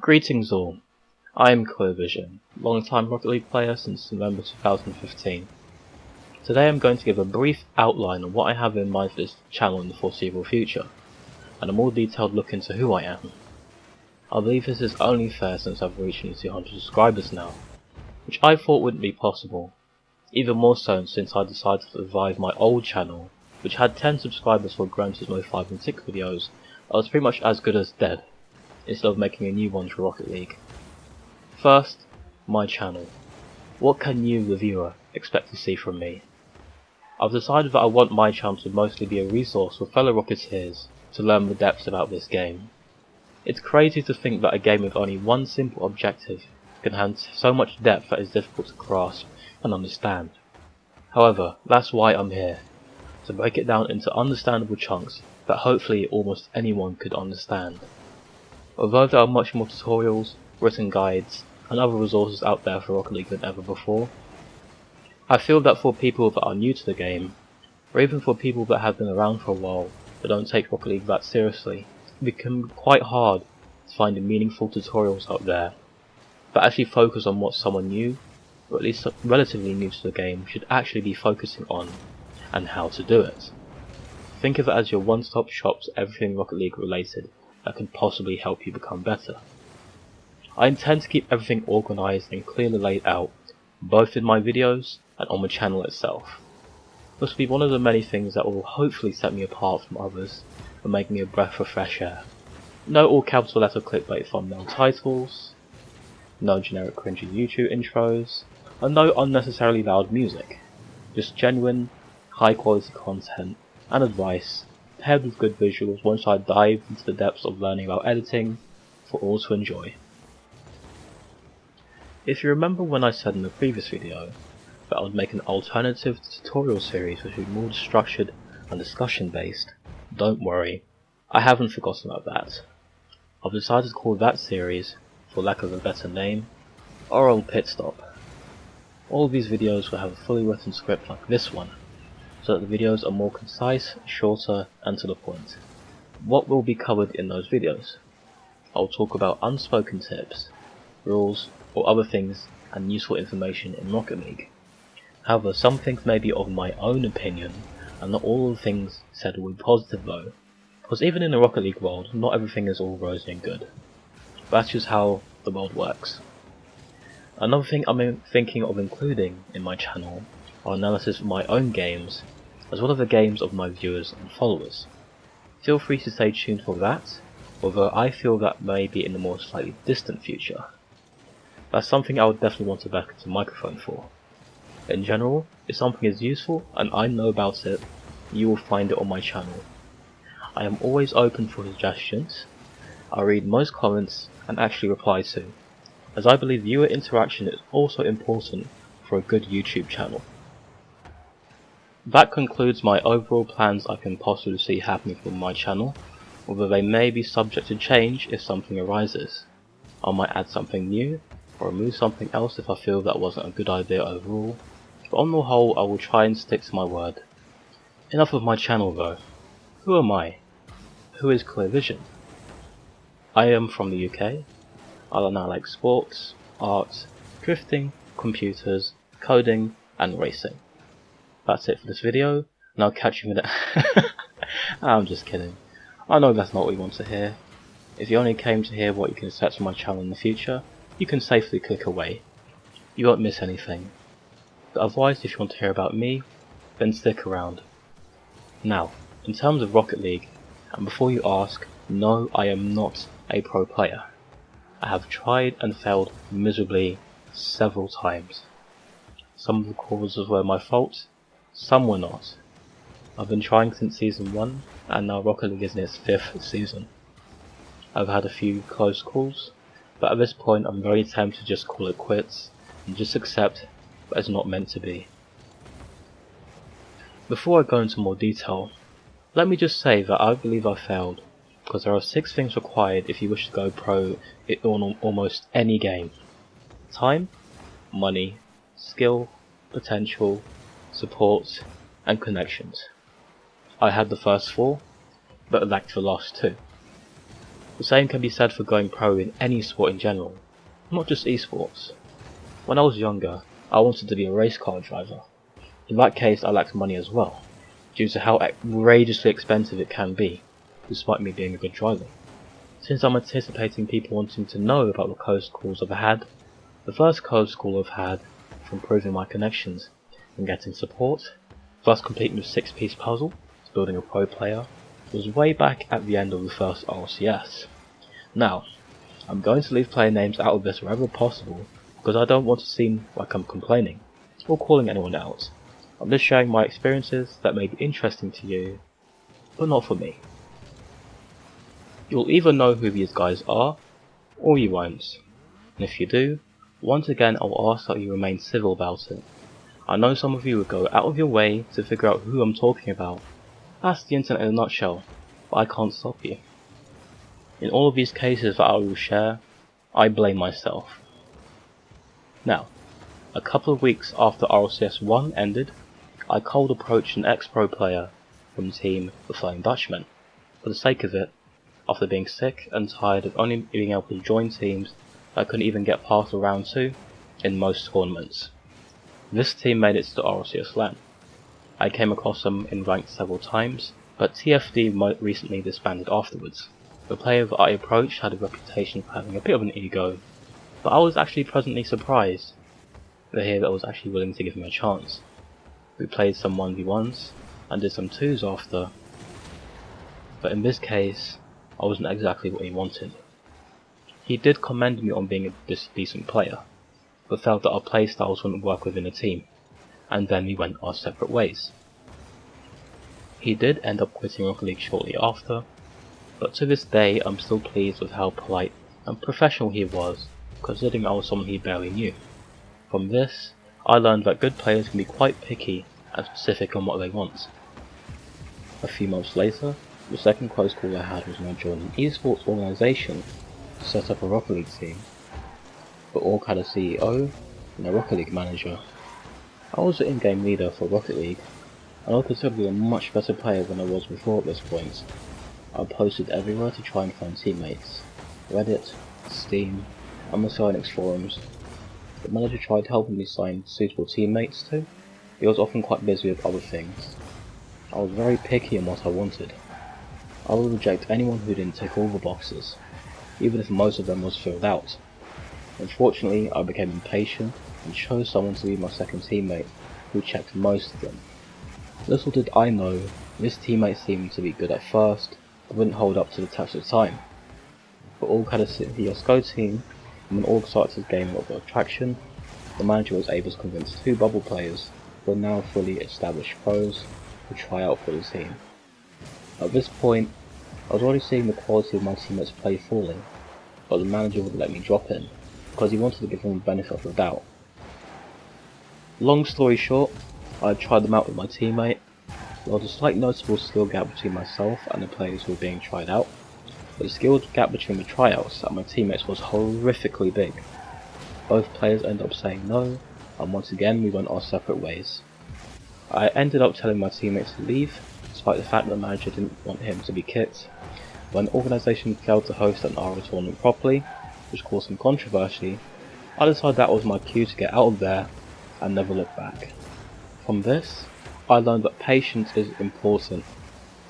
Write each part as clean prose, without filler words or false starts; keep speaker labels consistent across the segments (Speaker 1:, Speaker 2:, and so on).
Speaker 1: Greetings all, I am Clearvision, long-time Rocket League player since November 2015. Today I'm going to give a brief outline of what I have in mind for this channel in the foreseeable future, and a more detailed look into who I am. I believe this is only fair since I've reached nearly 200 subscribers now, which I thought wouldn't be possible, even more so since I decided to revive my old channel, which had 10 subscribers for Gran Turismo 5 and 6 videos. I was pretty much as good as dead, instead of making a new one for Rocket League. First, my channel. What can you, the viewer, expect to see from me? I've decided that I want my channel to mostly be a resource for fellow Rocketeers to learn the depths about this game. It's crazy to think that a game with only one simple objective can have so much depth that is difficult to grasp and understand. However, that's why I'm here, to break it down into understandable chunks that hopefully almost anyone could understand. Although there are much more tutorials, written guides, and other resources out there for Rocket League than ever before, I feel that for people that are new to the game, or even for people that have been around for a while but don't take Rocket League that seriously, it can be quite hard to find meaningful tutorials out there that actually focus on what someone new, or at least relatively new to the game, should actually be focusing on, and how to do it. Think of it as your one-stop shop to everything Rocket League related that can possibly help you become better. I intend to keep everything organised and clearly laid out, both in my videos and on the channel itself. This will be one of the many things that will hopefully set me apart from others and make me a breath of fresh air. No all capital letter clickbait thumbnail titles, no generic cringy YouTube intros, and no unnecessarily loud music. Just genuine, high quality content and advice paired with good visuals once I dive into the depths of learning about editing for all to enjoy. If you remember when I said in the previous video that I would make an alternative tutorial series which would be more structured and discussion based, don't worry, I haven't forgotten about that. I've decided to call that series, for lack of a better name, Oral Pit Stop. All of these videos will have a fully written script like this one, so that the videos are more concise, shorter and to the point. What will be covered in those videos? I'll talk about unspoken tips, rules, or other things and useful information in Rocket League. However, some things may be of my own opinion, and not all of the things said will be positive though, because even in the Rocket League world, not everything is all rosy and good. That's just how the world works. Another thing I'm thinking of including in my channel are analysis of my own games, as well as the games of my viewers and followers. Feel free to stay tuned for that, although I feel that may be in the more slightly distant future. That's something I would definitely want to back up the microphone for. In general, if something is useful and I know about it, you will find it on my channel. I am always open for suggestions. I read most comments and actually reply to, as I believe viewer interaction is also important for a good YouTube channel. That concludes my overall plans I can possibly see happening for my channel, although they may be subject to change if something arises. I might add something new, or remove something else if I feel that wasn't a good idea overall, but on the whole I will try and stick to my word. Enough of my channel though. Who am I? Who is Clearvision? I am from the UK. I like sports, art, drifting, computers, coding and racing. That's it for this video, and I'll catch you in the I'm just kidding. I know that's not what you want to hear. If you only came to hear what you can expect from my channel in the future, you can safely click away. You won't miss anything. But otherwise, if you want to hear about me, then stick around. Now, in terms of Rocket League, and before you ask, no, I am not a pro player. I have tried and failed miserably several times. Some of the causes were my fault, some were not. I've been trying since season 1, and now Rocket League is in its 5th season. I've had a few close calls, but at this point I'm very tempted to just call it quits, and just accept that it's not meant to be. Before I go into more detail, let me just say that I believe I failed, because there are 6 things required if you wish to go pro in almost any game. Time, money, skill, potential, support, and connections. I had the first 4, but lacked the last 2. The same can be said for going pro in any sport in general, not just esports. When I was younger, I wanted to be a race car driver. In that case I lacked money as well, due to how outrageously expensive it can be, despite me being a good driver. Since I'm anticipating people wanting to know about the close calls I've had, the first close call I've had for improving my connections and getting support, thus completing the 6-piece puzzle to building a pro player, was way back at the end of the first RCS. Now, I'm going to leave player names out of this wherever possible because I don't want to seem like I'm complaining or calling anyone out. I'm just sharing my experiences that may be interesting to you, but not for me. You'll either know who these guys are, or you won't. And if you do, once again I'll ask that you remain civil about it. I know some of you would go out of your way to figure out who I'm talking about. That's the internet in a nutshell, but I can't stop you. In all of these cases that I will share, I blame myself. Now, a couple of weeks after RCS 1 ended, I cold approached an ex-pro player from the team The Flying Dutchman, for the sake of it, after being sick and tired of only being able to join teams that couldn't even get past the round 2 in most tournaments. This team made it to the RCS LAN. I came across them in ranked several times, but TFD recently disbanded afterwards. The player that I approached had a reputation for having a bit of an ego, but I was actually pleasantly surprised to hear that I was actually willing to give him a chance. We played some 1v1s and did some 2s after, but in this case I wasn't exactly what he wanted. He did commend me on being a decent player, but felt that our playstyles wouldn't work within a team, and then we went our separate ways. He did end up quitting Rocket League shortly after, but to this day I'm still pleased with how polite and professional he was, considering I was someone he barely knew. From this, I learned that good players can be quite picky and specific on what they want. A few months later, the second close call I had was when I joined an esports organisation to set up a Rocket League team. The org had a CEO and a Rocket League manager. I was the in-game leader for Rocket League, and I was considerably a much better player than I was before at this point. I posted everywhere to try and find teammates: Reddit, Steam, and the Linux forums. The manager tried helping me find suitable teammates too. He was often quite busy with other things. I was very picky in what I wanted. I would reject anyone who didn't tick all the boxes, even if most of them was filled out. Unfortunately, I became impatient and chose someone to be my second teammate, who checked most of them. Little did I know, this teammate seemed to be good at first, but wouldn't hold up to the test of time. The org had a CSGO team, and when org started to gain a lot of traction, the manager was able to convince 2 bubble players, who are now fully established pros, to try out for the team. At this point, I was already seeing the quality of my teammates' play falling, but the manager wouldn't let me drop in, because he wanted to give them the benefit of the doubt. Long story short, I had tried them out with my teammate. There was a slight noticeable skill gap between myself and the players who were being tried out, but the skill gap between the tryouts and my teammates was horrifically big. Both players ended up saying no, and once again we went our separate ways. I ended up telling my teammates to leave, despite the fact that the manager didn't want him to be kicked. When the organisation failed to host an RO tournament properly, which caused some controversy, I decided that was my cue to get out of there and never look back. From this, I learned that patience is important.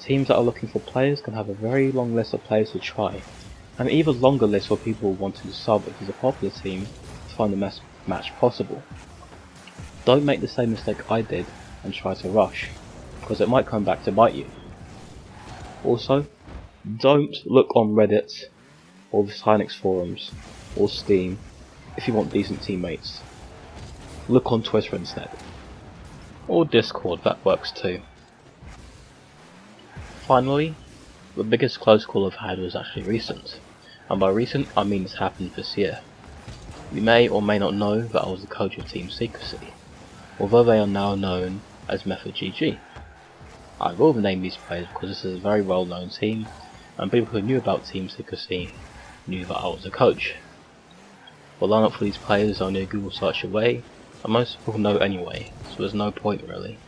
Speaker 1: Teams that are looking for players can have a very long list of players to try, and an even longer list for people wanting to sub if it's a popular team to find the best match possible. Don't make the same mistake I did and try to rush, because it might come back to bite you. Also, don't look on Reddit or the Linux forums or Steam if you want decent teammates. Look on Twitter instead. Or Discord, that works too. Finally, the biggest close call I've had was actually recent, and by recent I mean this happened this year. You may or may not know that I was the coach of Team Secrecy, although they are now known as Method GG. I will name these players because this is a very well known team, and people who knew about Team Secrecy knew that I was the coach. The lineup for these players is only a Google search away, and most people know anyway, so there's no point really.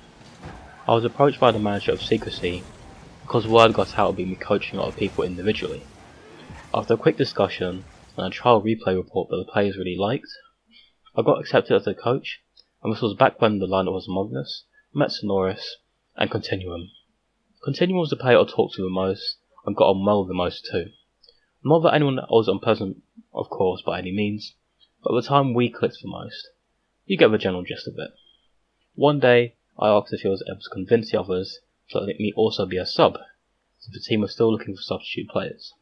Speaker 1: I was approached by the manager of Secrecy because word got out of me coaching a lot of people individually. After a quick discussion and a trial replay report that the players really liked, I got accepted as a coach, and this was back when the lineup was Magnus, Metsonoris, and Continuum. Continuum was the player I talked to the most, and got on well with the most too. Not that anyone was unpleasant, of course, by any means, but at the time we clicked the most. You get the general gist of it. One day, I asked if he was able to convince the others to let me also be a sub, since the team was still looking for substitute players.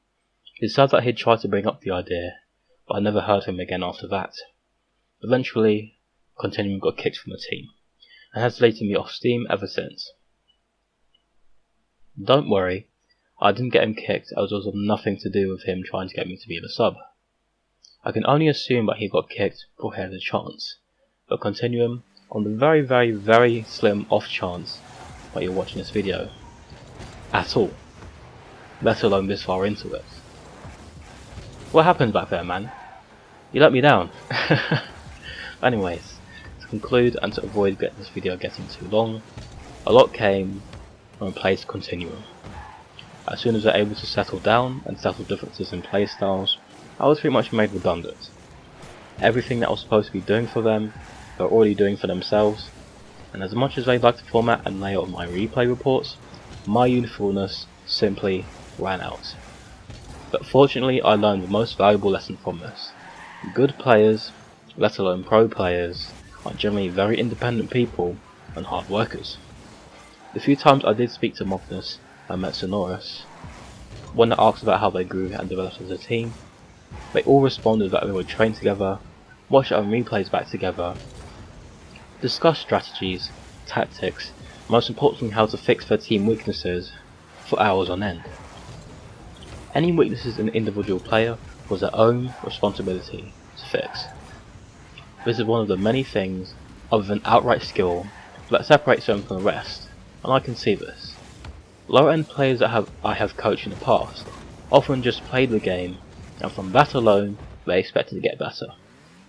Speaker 1: He said that he'd tried to bring up the idea, but I never heard him again after that. Eventually, Continuum got kicked from the team, and has deleted me off Steam ever since. Don't worry, I didn't get him kicked as it was nothing to do with him trying to get me to be the sub. I can only assume that he got kicked before he had a chance, but Continuum, on the very slim off chance that you're watching this video at all, let alone this far into it. What happened back there, man? You let me down. Anyways, to conclude and to avoid this video getting too long, a lot came and replaced Continuum. As soon as they're able to settle down and settle differences in playstyles, I was pretty much made redundant. Everything that I was supposed to be doing for them, they're already doing for themselves, and as much as they like the format and layout of my replay reports, my usefulness simply ran out. But fortunately I learned the most valuable lesson from this. Good players, let alone pro players, are generally very independent people and hard workers. The few times I did speak to Magnus and Metsonoris, when I asked about how they grew and developed as a team, they all responded that they would train together, watch our replays back together, discuss strategies, tactics, and most importantly how to fix their team weaknesses for hours on end. Any weaknesses in an individual player was their own responsibility to fix. This is one of the many things, other than outright skill, that separates them from the rest, and I can see this. Lower end players that I have coached in the past often just played the game, and from that alone they expected to get better.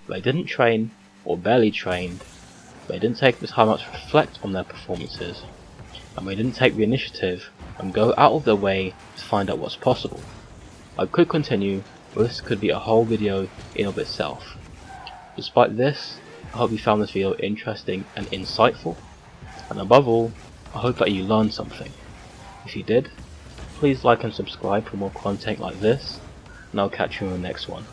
Speaker 1: They didn't train, or barely trained, they didn't take the time out to reflect on their performances, and they didn't take the initiative and go out of their way to find out what's possible. I could continue, but this could be a whole video in of itself. Despite this, I hope you found this video interesting and insightful, and above all, I hope that you learned something. If you did, please like and subscribe for more content like this, and I'll catch you in the next one.